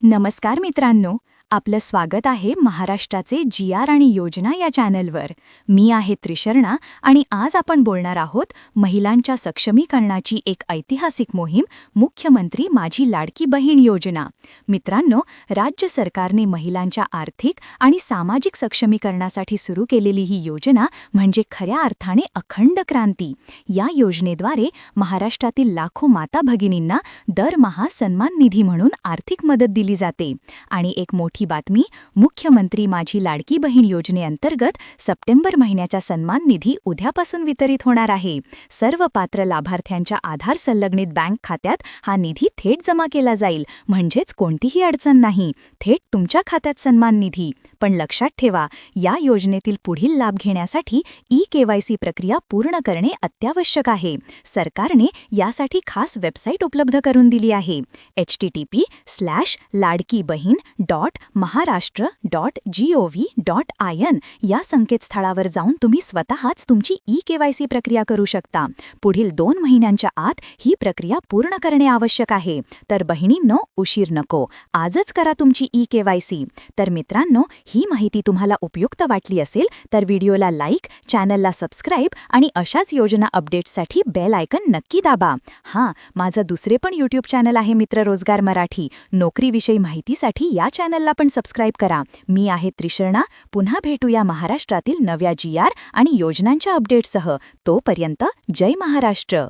नमस्कार मित्रांनो, आपलं स्वागत आहे महाराष्ट्राचे जी.आर. आणि योजना या चॅनलवर. मी आहे त्रिशर्णा आणि आज आपण बोलणार आहोत महिलांच्या सक्षमीकरणाची एक ऐतिहासिक मोहीम, मुख्यमंत्री माझी लाडकी बहीण योजना. मित्रांनो, राज्य सरकारने महिलांच्या आर्थिक आणि सामाजिक सक्षमीकरणासाठी सुरू केलेली ही योजना म्हणजे खऱ्या अर्थाने अखंड क्रांती. या योजनेद्वारे महाराष्ट्रातील लाखो माता भगिनींना दरमहा सन्मान निधी म्हणून आर्थिक मदत दिली जाते. आणि एक मोठी बातमी, मुख्यमंत्री माझी लाडकी बहीण योजनेअंतर्गत सप्टेंबर महिन्याचा सन्मान निधी उद्यापासून वितरित होणार आहे. सर्व पात्र लाभार्थ्यांच्या आधार संलग्नित बँक खात्यात हा निधी थेट जमा केला जाईल, म्हणजेच कोणतीही अडचण नाही, थेट तुमच्या खात्यात सन्मान निधी. पण लक्षात ठेवा, या योजनेतील पुढील लाभ घेण्यासाठी ई-केवायसी प्रक्रिया पूर्ण करणे अत्यावश्यक आहे. सरकारने यासाठी खास वेबसाईट उपलब्ध करून दिली आहे. http://ladkibhin.maharashtra.gov.in या संकेतस्थळावर जाऊन तुम्ही स्वतःच तुमची ई-केवायसी प्रक्रिया करू शकता. पुढील 2 महिन्यांच्या आत ही प्रक्रिया पूर्ण करणे आवश्यक आहे. तर बहिणींनो, उशीर नको, आजच करा तुमची ई-केवायसी. तर मित्रांनो, ही माहिती तुम्हाला उपयुक्त वाटली असेल तर व्हिडिओला लाईक, चॅनलला सबस्क्राईब आणि अशाच योजना अपडेट्ससाठी बेल आयकन नक्की दाबा. माझं दुसरे पण यूट्यूब चॅनल आहे मित्र रोजगार मराठी. नोकरीविषयी माहितीसाठी या चॅनलला पण सबस्क्राईब करा. मी आहे त्रिशर्णा. पुन्हा भेटूया महाराष्ट्रातील नव्या जी.आर. आणि योजनांच्या अपडेट्ससह. तोपर्यंत जय महाराष्ट्र.